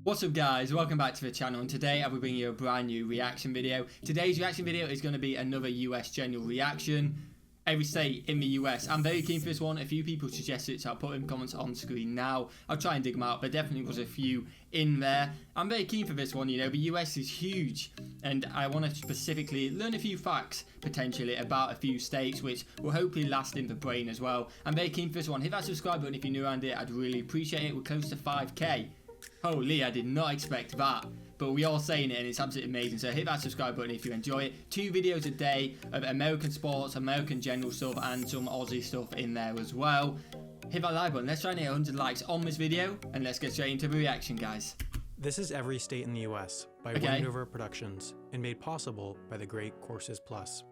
What's up guys, welcome back to the channel, and today I'll be bringing you a brand new reaction video. Today's reaction video is going to be another US general reaction. Every state in the US. I'm very keen for this one. A few people suggested it, so I'll put in comments on screen now. I'll try and dig them out, but definitely was a few in there. I'm very keen for this one. You know, the US is huge, and I want to specifically learn a few facts, potentially, about a few states, which will hopefully last in the brain as well. I'm very keen for this one. Hit that subscribe button if you're new around it. I'd really appreciate it. We're close to 5k. Holy, I did not expect that. But we are saying it, and it's absolutely amazing. So hit that subscribe button if you enjoy it. 2 videos a day of American sports, American general stuff, and some Aussie stuff in there as well. Hit that like button. Let's try and hit 100 likes on this video, and let's get straight into the reaction, guys. This is Every State in the US by Wendover Productions and made possible by the great Courses Plus.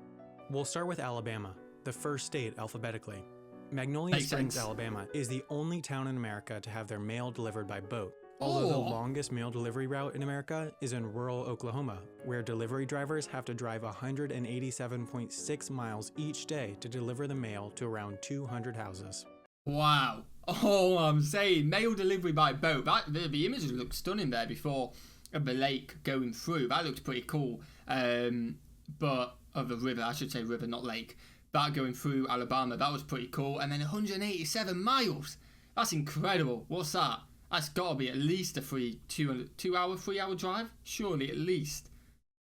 We'll start with Alabama, the first state alphabetically. Magnolia Springs, Alabama is the only town in America to have their mail delivered by boat. Although the longest mail delivery route in America is in rural Oklahoma, where delivery drivers have to drive 187.6 miles each day to deliver the mail to around 200 houses. Wow. Oh, I'm saying mail delivery by boat. The images look stunning there before of the lake going through. That looked pretty cool. But of the river, I should say river, not lake. That going through Alabama, that was pretty cool. And then 187 miles. That's incredible. What's that? That's got to be at least a 3-hour drive. Surely, at least.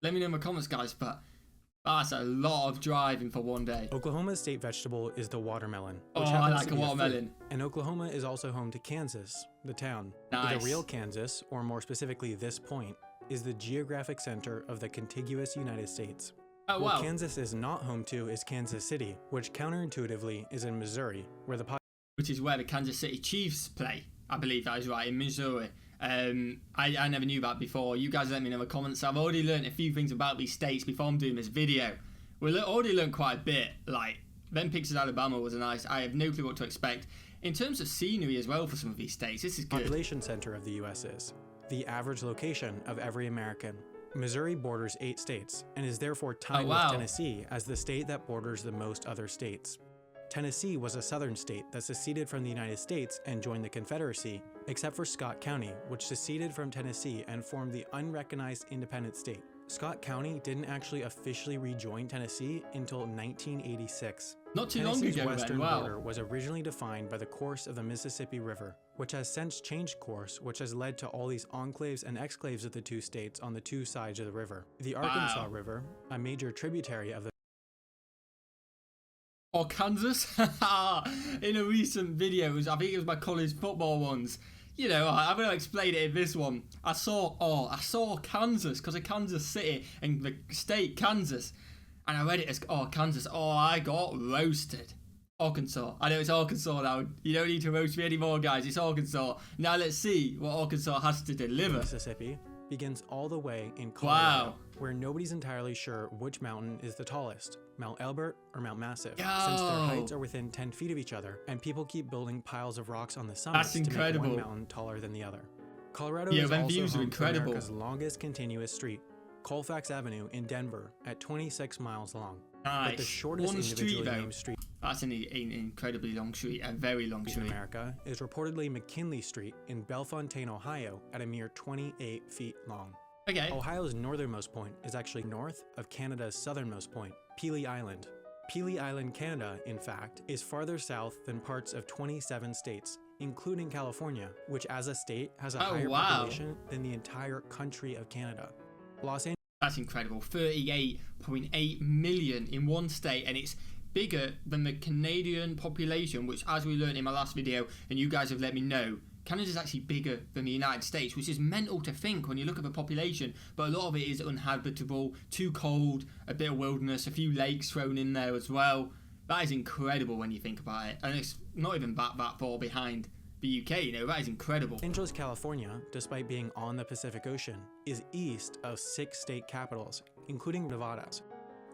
Let me know in the comments, guys, but that's a lot of driving for one day. Oklahoma's state vegetable is the watermelon. Oh, I like a watermelon. And Oklahoma is also home to Kansas, the town. Nice. The real Kansas, or more specifically this point, is the geographic center of the contiguous United States. Oh, wow. What Kansas is not home to is Kansas City, which counterintuitively is in Missouri, which is where the Kansas City Chiefs play. I believe that is right, in Missouri. I never knew that before. You guys let me know in the comments. I've already learned a few things about these states before I'm doing this video. We already learned quite a bit. Like, them pictures of Alabama was nice. I have no clue what to expect. In terms of scenery as well for some of these states, this is good. Population center of the U.S. is the average location of every American. Missouri borders 8 states and is therefore tied with Tennessee as the state that borders the most other states. Tennessee was a southern state that seceded from the United States and joined the Confederacy, except for Scott County, which seceded from Tennessee and formed the unrecognized independent state. Scott County didn't actually officially rejoin Tennessee until 1986. Not too long ago. Tennessee's western border was originally defined by the course of the Mississippi River, which has since changed course, which has led to all these enclaves and exclaves of the 2 states on the 2 sides of the river. The Arkansas River, a major tributary of the Kansas. In a recent video, I think it was my college football ones. You know, I'm going to explain it in this one. I saw Kansas because of Kansas City and the state Kansas, and I read it as Kansas. Oh, I got roasted. Arkansas. I know it's Arkansas now. You don't need to roast me anymore, guys. It's Arkansas. Now let's see what Arkansas has to deliver. Mississippi begins all the way in Colorado, where nobody's entirely sure which mountain is the tallest, Mount Elbert or Mount Massive, since their heights are within 10 feet of each other, and people keep building piles of rocks on the summits to make one mountain taller than the other. Colorado is also home to America's longest continuous street, Colfax Avenue in Denver, at 26 miles long. Nice. But the shortest individually named street, that's an incredibly long street, a very long street in America, is reportedly McKinley Street in Bellefontaine, Ohio, at a mere 28 feet long. Okay. Ohio's northernmost point is actually north of Canada's southernmost point, Pelee Island. Pelee Island, Canada, in fact, is farther south than parts of 27 states, including California, which as a state has a higher population than the entire country of Canada. Los Angeles. That's incredible. 38.8 million in one state, and it's bigger than the Canadian population, which, as we learned in my last video, and you guys have let me know, Canada's actually bigger than the United States, which is mental to think when you look at the population, but a lot of it is uninhabitable, too cold, a bit of wilderness, a few lakes thrown in there as well. That is incredible when you think about it, and it's not even that far behind the UK, you know. That is incredible. Los Angeles, California, despite being on the Pacific Ocean, is east of 6 state capitals, including Nevada's.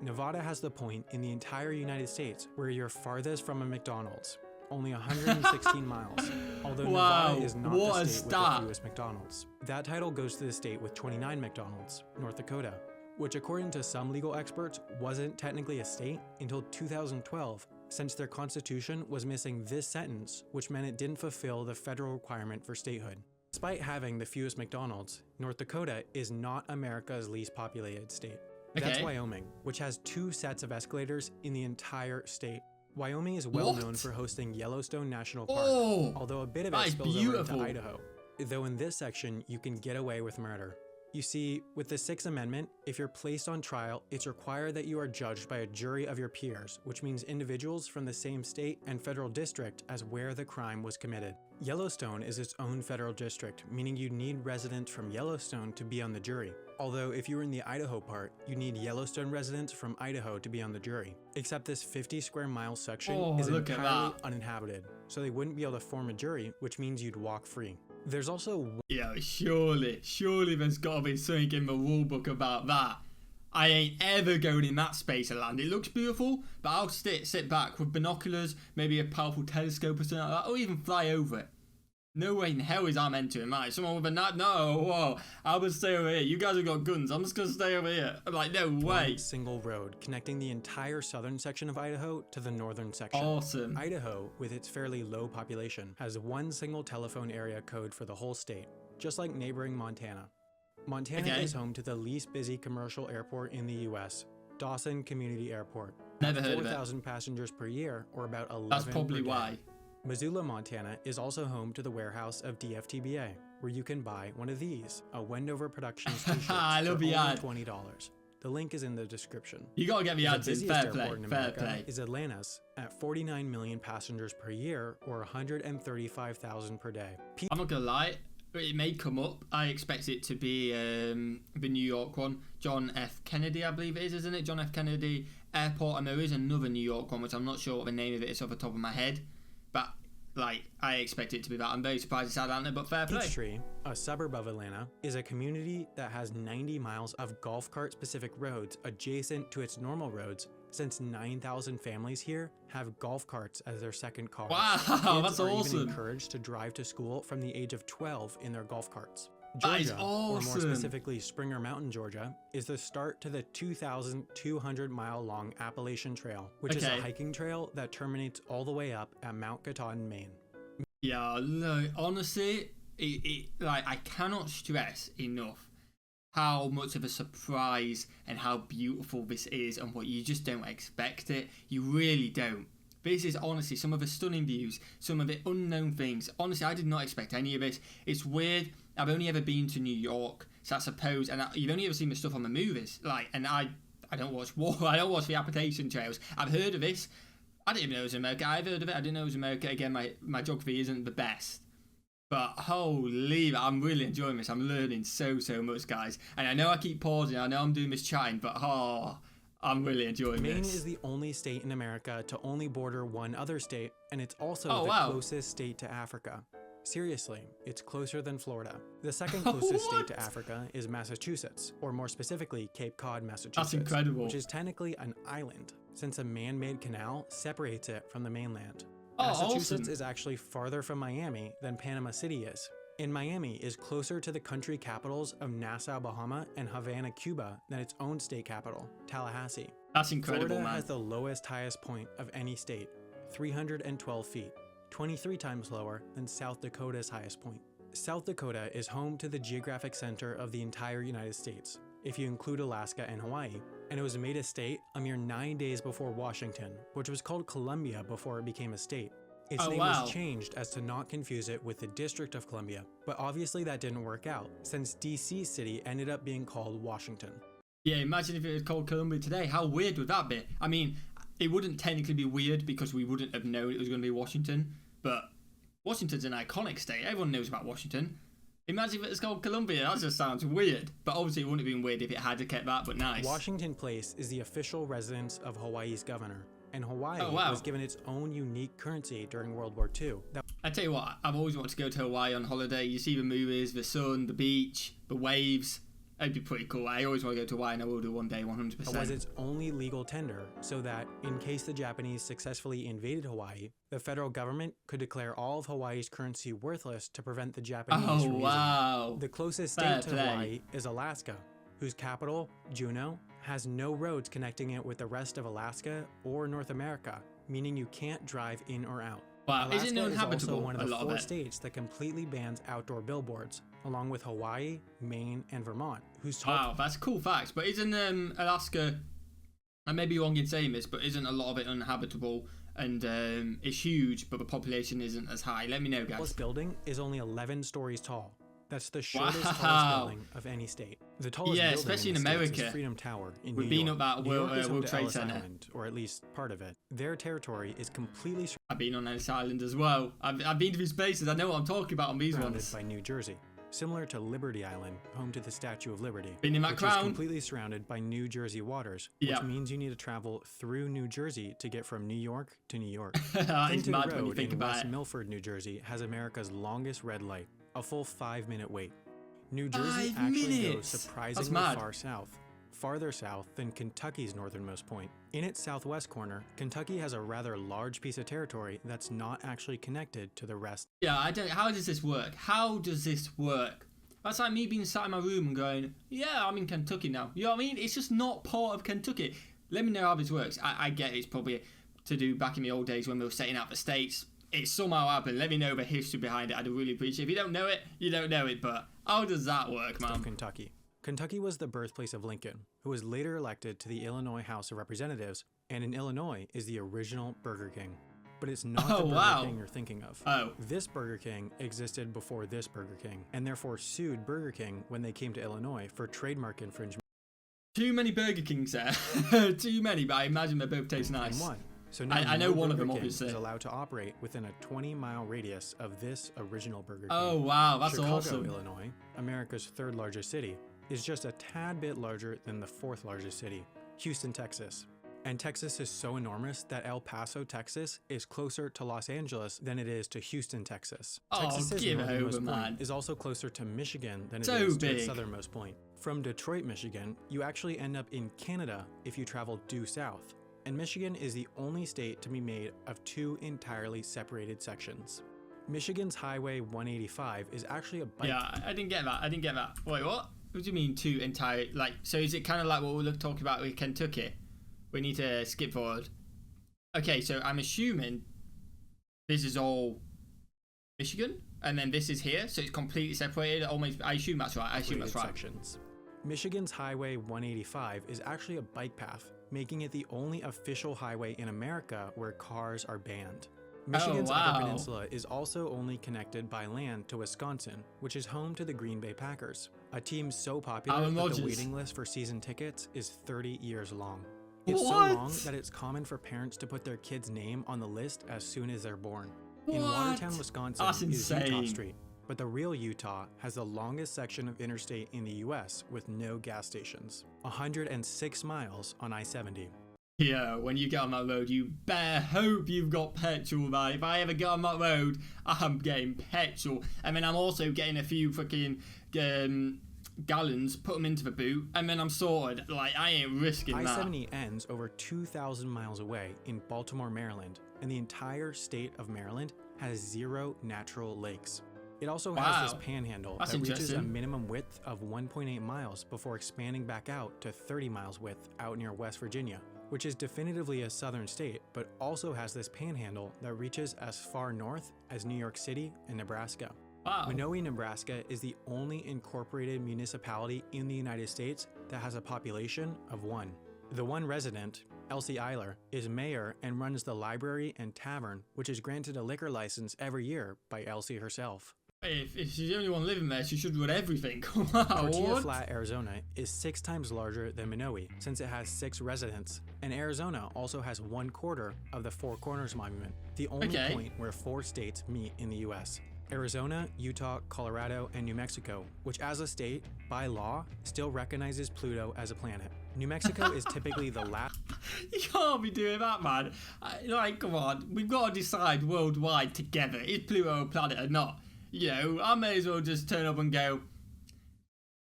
Nevada has the point in the entire United States where you're farthest from a McDonald's, only 116 miles, although Nevada is not the state with the fewest McDonald's. That title goes to the state with 29 McDonald's, North Dakota, which according to some legal experts wasn't technically a state until 2012, since their constitution was missing this sentence, which meant it didn't fulfill the federal requirement for statehood. Despite having the fewest McDonald's, North Dakota is not America's least populated state. That's Wyoming, which has 2 sets of escalators in the entire state. Wyoming is well known for hosting Yellowstone National Park, although a bit of it spills over into Idaho. Though in this section, you can get away with murder. You see, with the 6th Amendment, if you're placed on trial, it's required that you are judged by a jury of your peers, which means individuals from the same state and federal district as where the crime was committed. Yellowstone is its own federal district, meaning you need residents from Yellowstone to be on the jury. Although if you were in the Idaho part, you need Yellowstone residents from Idaho to be on the jury. Except this 50 square mile section is entirely uninhabited, so they wouldn't be able to form a jury, which means you'd walk free. There's also... Yeah, surely there's gotta be something in the rule book about that. I ain't ever going in that space of land. It looks beautiful, but I'll sit back with binoculars, maybe a powerful telescope or something like that, or even fly over it. No way in hell is I'm entering, mate. Someone with a knife? No, whoa. I will stay over here. You guys have got guns. I'm just gonna stay over here. I'm like, no way. One single road connecting the entire southern section of Idaho to the northern section. Awesome. Idaho, with its fairly low population, has one single telephone area code for the whole state, just like neighboring Montana. Montana is home to the least busy commercial airport in the US, Dawson Community Airport. Never heard of it. 4,000 passengers per year, or about 11 That's probably why. Missoula, Montana is also home to the warehouse of DFTBA, where you can buy one of these, a Wendover Productions t-shirt for only $20. The link is in the description. You gotta get the ads in. Fair play. Fair play. Is Atlanta's at 49 million passengers per year, or 135,000 per day. I'm not gonna lie, it may come up. I expect it to be the New York one, John F. Kennedy, I believe it is, isn't it? John F. Kennedy Airport, and there is another New York one, which I'm not sure what the name of it is off the top of my head. But, like, I expect it to be that. I'm very surprised it's Atlanta, but fair play. Peachtree, a suburb of Atlanta, is a community that has 90 miles of golf cart-specific roads adjacent to its normal roads, since 9,000 families here have golf carts as their second car. Wow, that's awesome. Kids are even encouraged to drive to school from the age of 12 in their golf carts. That is Georgia, awesome. or more specifically Springer Mountain, Georgia, is the start to the 2,200-mile-long Appalachian Trail, which is a hiking trail that terminates all the way up at Mount Katahdin, Maine. Yeah, look, honestly, I cannot stress enough how much of a surprise and how beautiful this is, and what you just don't expect it. You really don't. This is honestly some of the stunning views, some of the unknown things. Honestly, I did not expect any of this. It's weird. I've only ever been to New York, so I suppose, and you've only ever seen the stuff on the movies. Like, and I don't watch war. I don't watch the application trails. I've heard of this. I didn't even know it was America. I've heard of it. I didn't know it was America. Again, my geography isn't the best. But holy, I'm really enjoying this. I'm learning so much, guys. And I know I keep pausing. I know I'm doing this chatting, but I'm really enjoying Maine this. is the only state in America to only border one other state, and it's also the closest state to Africa. Seriously, it's closer than Florida. The second closest state to Africa is Massachusetts, or more specifically, Cape Cod, Massachusetts. That's incredible. Which is technically an island, since a man-made canal separates it from the mainland. Oh, Massachusetts awesome. is actually farther from Miami than Panama City is. And Miami is closer to the country capitals of Nassau, Bahama, and Havana, Cuba than its own state capital, Tallahassee. That's incredible, Florida man. has the lowest highest point of any state, 312 feet, 23 times lower than South Dakota's highest point. South Dakota is home to the geographic center of the entire United States, if you include Alaska and Hawaii, and it was made a state a mere 9 days before Washington, which was called Columbia before it became a state. Its name was changed as to not confuse it with the District of Columbia, but obviously that didn't work out, since DC City ended up being called Washington. Yeah, imagine if it was called Columbia today. How weird would that be? I mean, it wouldn't technically be weird because we wouldn't have known it was going to be Washington, but Washington's an iconic state. Everyone knows about Washington. Imagine if it's called Columbia. That just sounds weird. But obviously it wouldn't have been weird if it had kept that, but nice. Washington Place is the official residence of Hawaii's governor, and Hawaii was given its own unique currency during World War II. I tell you what, I've always wanted to go to Hawaii on holiday. You see the movies, the sun, the beach, the waves. It'd be pretty cool. I always want to go to Hawaii, and I will do one day, 100%. It was its only legal tender, so that, in case the Japanese successfully invaded Hawaii, the federal government could declare all of Hawaii's currency worthless to prevent the Japanese from using it. The closest state to Hawaii is Alaska, whose capital, Juneau, has no roads connecting it with the rest of Alaska or North America, meaning you can't drive in or out. Wow, Alaska isn't it is also uninhabitable? one of A the lot of 4 it. states that completely bans outdoor billboards, along with Hawaii, Maine, and Vermont, whose tall Wow, that's cool facts. But isn't Alaska, I may be wrong in saying this, but isn't a lot of it uninhabitable? And it's huge, but the population isn't as high. Let me know, guys. tallest building is only 11 stories tall. That's the shortest Wow. tallest building of any state. The tallest Yeah, building especially in in the States America. is Freedom Tower in We've New been York. up that New York is home World to Trade Ellis Center. Island, or at least part of it. Their territory is completely I've been on Ellis Island as well. I've been to these places. I know what I'm talking about on these surrounded ones. by New Jersey, similar to Liberty Island, home to the Statue of Liberty, Been in that which crown. is completely surrounded by New Jersey waters, which Yeah. means you need to travel through New Jersey to get from New York to New York. It's Clinton mad when you Road think in about West it. Milford, New Jersey, has America's longest red light, a full 5-minute wait. New Jersey 5 actually minutes? goes That's surprisingly mad. far south, farther south than Kentucky's northernmost point. In its southwest corner, Kentucky has a rather large piece of territory that's not actually connected to the rest. Yeah, I don't. How does this work? How does this work? That's like me being sat in my room and going, "Yeah, I'm in Kentucky now." You know what I mean? It's just not part of Kentucky. Let me know how this works. I get it's probably to do back in the old days when we were setting out the states. It somehow happened. Let me know the history behind it. I'd really appreciate it. If you don't know it, you don't know it. But how does that work, Of man? Kentucky. Kentucky was the birthplace of Lincoln, who was later elected to the Illinois House of Representatives, and in Illinois is the original Burger King. But it's not Oh, the Burger wow. King you're thinking of. Oh. This Burger King existed before this Burger King, and therefore sued Burger King when they came to Illinois for trademark infringement Too many Burger Kings there. Too many, but I imagine they both taste nice. and won. So now I know no one of Burger them, King obviously. is allowed to operate within a 20-mile radius of this original Burger King. Oh, wow. That's Chicago, awesome. Illinois, America's 3rd largest city, is just a tad bit larger than the 4th largest city, Houston, Texas. And Texas is so enormous that El Paso, Texas is closer to Los Angeles than it is to Houston, Texas. Oh, Texas's give it northernmost over, point man. is also closer to Michigan than it So is to big. its southernmost point. From Detroit, Michigan, you actually end up in Canada if you travel due south. And Michigan is the only state to be made of 2 entirely separated sections. Michigan's Highway 185 is actually a bike. Yeah, I didn't get that. Wait, what? What do you mean two entire, like, so is it kind of like what we were talking about with Kentucky? We need to skip forward. Okay, so I'm assuming this is all Michigan, and then this is here, so it's completely separated. Almost, I assume that's right. Sections. Michigan's Highway 185 is actually a bike path, making it the only official highway in America where cars are banned. Michigan's wow. Upper Peninsula is also only connected by land to Wisconsin, which is home to the Green Bay Packers, a team so popular Aaron that Rodgers. the waiting list for season tickets is 30 years long. It's What? so long that it's common for parents to put their kid's name on the list as soon as they're born. In What? Watertown, Wisconsin That's is Utah insane. Street, but the real Utah has the longest section of interstate in the US with no gas stations, 106 miles on I-70. Yeah, when you get on that road, you better hope you've got petrol, man. If I ever get on that road, I'm getting petrol. And then I'm also getting a few fucking gallons, put them into the boot, and then I'm sorted. Like, I ain't risking that. I-70 ends over 2,000 miles away in Baltimore, Maryland, and the entire state of Maryland has 0 natural lakes. It also has this panhandle That's that reaches a interesting. minimum width of 1.8 miles before expanding back out to 30 miles width out near West Virginia, which is definitively a southern state, but also has this panhandle that reaches as far north as New York City and Nebraska. Wow. Magnolia, Nebraska is the only incorporated municipality in the United States that has a population of 1. The one resident, Elsie Eiler, is mayor and runs the library and tavern, which is granted a liquor license every year by Elsie herself. If she's the only one living there, she should run everything. Wow, Tortilla what? Flat, Arizona is 6 times larger than Minowi since it has 6 residents, and Arizona also has 1/4 of the Four Corners Monument, the only Okay. point where 4 states meet in the US. Arizona, Utah, Colorado, and New Mexico, which as a state, by law, still recognizes Pluto as a planet. New Mexico is typically the last You can't be doing that, man. Like, come on. We've got to decide worldwide together. Is Pluto a planet or not? You know, I may as well just turn up and go,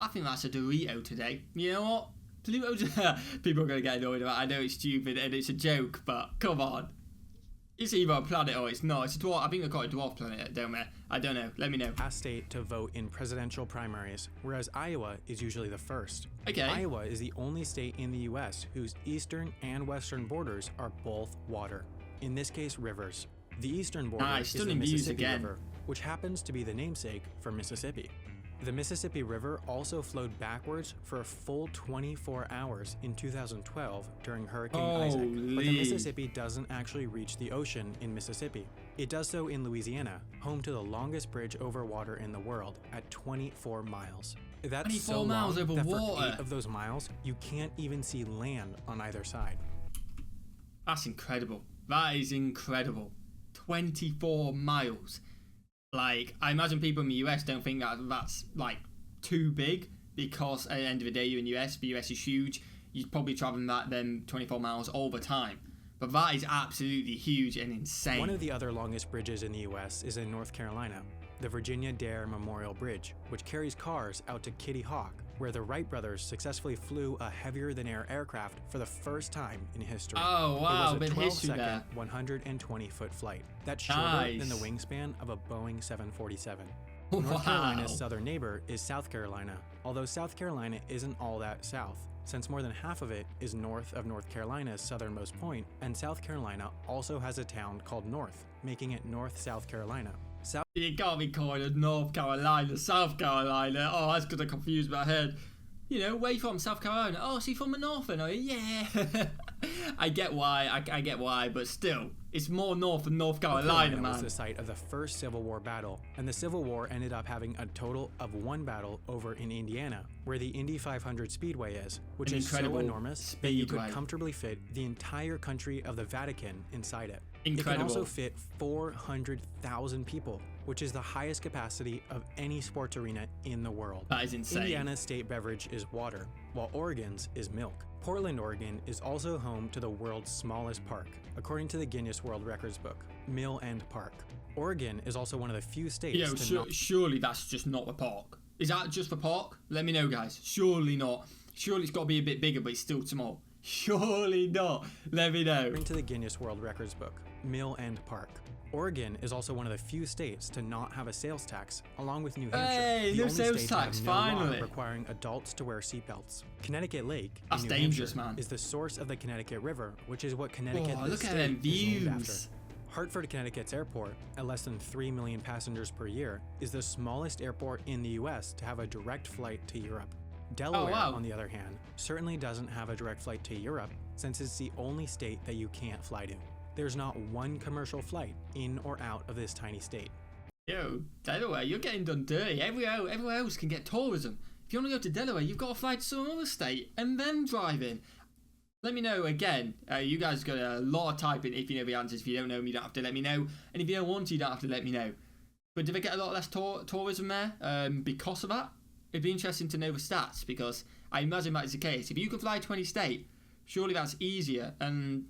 I think that's a Dorito today. You know what? Pluto's... People are going to get annoyed about it. I know it's stupid and it's a joke, but come on. It's either a planet or it's not. It's a dwarf. I think they call it a dwarf planet, don't they? I don't know. Let me know. state to vote in presidential primaries, whereas Iowa is usually the first. Okay. Iowa is the only state in the US whose eastern and western borders are both water, in this case rivers. The eastern border Nice, is the stunning views Mississippi again. River, which happens to be the namesake for Mississippi. The Mississippi River also flowed backwards for a full 24 hours in 2012 during Hurricane Isaac, but the Holy. Mississippi doesn't actually reach the ocean in Mississippi. It does so in Louisiana, home to the longest bridge over water in the world at 24 miles. That's 24 so miles long over that water. for 8 of those miles, you can't even see land on either side. That's incredible. That is incredible. 24 miles. Like, I imagine people in the US don't think that that's like too big, because at the end of the day, you're in the US is huge. You're probably traveling that then 24 miles all the time. But that is absolutely huge and insane. One of the other longest bridges in the US is in North Carolina, the Virginia Dare Memorial Bridge, which carries cars out to Kitty Hawk, where the Wright brothers successfully flew a heavier-than-air aircraft for the first time in history. Oh, wow, It was a bit of history 12-second, there. 120-foot flight. That's shorter Nice. than the wingspan of a Boeing 747. Wow. North Carolina's southern neighbor is South Carolina, although South Carolina isn't all that south, since more than half of it is north of North Carolina's southernmost point, and South Carolina also has a town called North, making it North South Carolina. You can't be calling it North Carolina, South Carolina. Oh, that's gonna confuse my head. You know, where you from? South Carolina. Oh, so you from the north then, are you? Yeah. I get why, I get why, but still, it's more north than North Carolina, man. was the site of the first Civil War battle, and the Civil War ended up having a total of one battle over in Indiana, where the Indy 500 Speedway is, which An is so incredible enormous that you could speedway. comfortably fit the entire country of the Vatican inside it. Incredible. It can also fit 400,000 people, which is the highest capacity of any sports arena in the world. That is insane. Indiana's state beverage is water, while Oregon's is milk. Portland, Oregon is also home to the world's smallest park, according to the Guinness World Records book, Mill End Park. Oregon is also one of the few states Yo, to not surely that's just not the park. Is that just the park? Let me know, guys. Surely not. Surely it's got to be a bit bigger, but it's still small. Surely not. Let me know. According to the Guinness World Records book, Mill End Park. Oregon is also one of the few states to not have a sales tax, along with New Hampshire. Hey, the no only sales state to tax, have no law finally. requiring adults to wear seatbelts. Connecticut Lake in That's New dangerous, Hampshire man. is the source of the Connecticut River, which is what Connecticut Oh, the look at state them is named after. views. Hartford, Connecticut's airport, at less than 3 million passengers per year, is the smallest airport in the US to have a direct flight to Europe. Delaware, wow. on the other hand, certainly doesn't have a direct flight to Europe, since it's the only state that you can't fly to. There's not one commercial flight in or out of this tiny state. Yo, Delaware, you're getting done dirty. Everywhere else can get tourism. If you want to go to Delaware, you've got to fly to some other state and then drive in. Let me know again. You guys got a lot of typing if you know the answers. If you don't know them, you don't have to let me know. And if you don't want to, you don't have to let me know. But do they get a lot less tourism there because of that? It'd be interesting to know the stats, because I imagine that is the case. If you can fly to any state, surely that's easier, and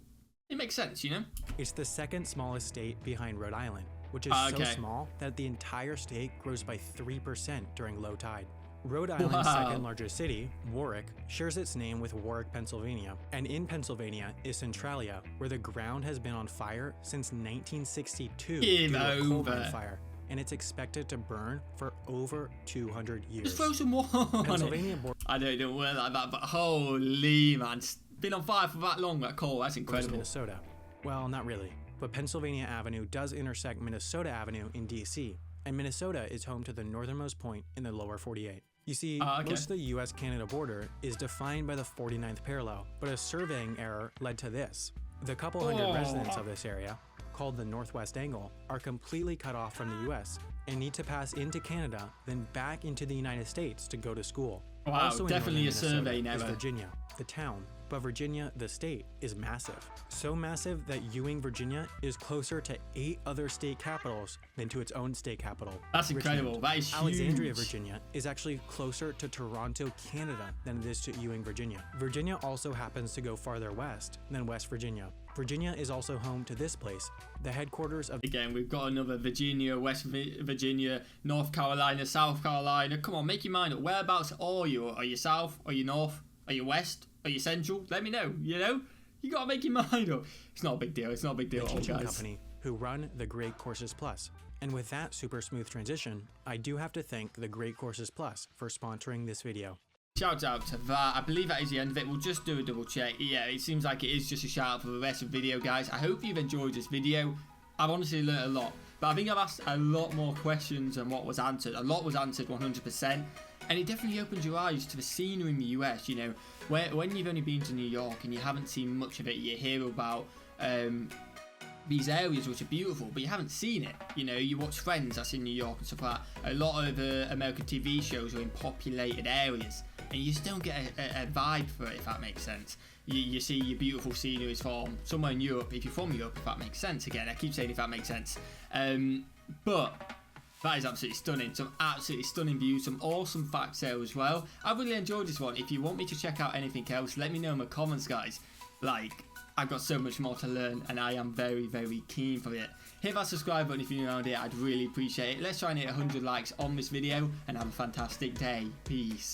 it makes sense, you know? It's the second smallest state behind Rhode Island, which is so small that the entire state grows by 3% during low tide. Rhode Island's second largest city, Warwick, shares its name with Warwick, Pennsylvania. And in Pennsylvania is Centralia, where the ground has been on fire since 1962 due to a coal mine fire. And it's expected to burn for over 200 years. Just throw some water on Pennsylvania it. I know it don't work like that, but holy man, it's been on fire for that long, that coal, that's incredible. Minnesota. Well, not really, but Pennsylvania Avenue does intersect Minnesota Avenue in DC, and Minnesota is home to the northernmost point in the lower 48. You see, most of the US-Canada border is defined by the 49th parallel, but a surveying error led to this. The couple hundred residents of this area, called the Northwest Angle, are completely cut off from the US and need to pass into Canada, then back into the United States to go to school. Wow, Also definitely in a survey Minnesota is never. Virginia, the town, but Virginia, the state, is massive. So massive that Ewing, Virginia is closer to 8 other state capitals than to its own state capital. That's incredible, that is huge. Alexandria, Virginia is actually closer to Toronto, Canada than it is to Ewing, Virginia. Virginia also happens to go farther west than West Virginia. Virginia is also home to this place, the headquarters of... Again, we've got another Virginia, West Virginia, North Carolina, South Carolina. Come on, make your mind up. Whereabouts are you? Are you south? Are you north? Are you west? Are you central? Let me know, you know? You gotta make your mind up. It's not a big deal. It's not a big deal, teaching guys. company who run the Great Courses Plus. And with that super smooth transition, I do have to thank the Great Courses Plus for sponsoring this video. Shout out to that. I believe that is the end of it. We'll just do a double check. Yeah, it seems like it is just a shout out for the rest of the video, guys. I hope you've enjoyed this video. I've honestly learned a lot. But I think I've asked a lot more questions than what was answered. A lot was answered 100%. And it definitely opens your eyes to the scenery in the US, you know. When you've only been to New York and you haven't seen much of it, you hear about these areas which are beautiful, but you haven't seen it. You know, you watch Friends, that's in New York and stuff like that. A lot of American TV shows are in populated areas, and you just don't get a vibe for it, if that makes sense. You see your beautiful sceneries from somewhere in Europe, if you're from Europe, if that makes sense. Again, I keep saying if that makes sense. But that is absolutely stunning. Some absolutely stunning views, some awesome facts there as well. I really enjoyed this one. If you want me to check out anything else, let me know in the comments, guys. Like, I've got so much more to learn, and I am very, very keen for it. Hit that subscribe button if you're new around here. I'd really appreciate it. Let's try and hit 100 likes on this video, and have a fantastic day. Peace.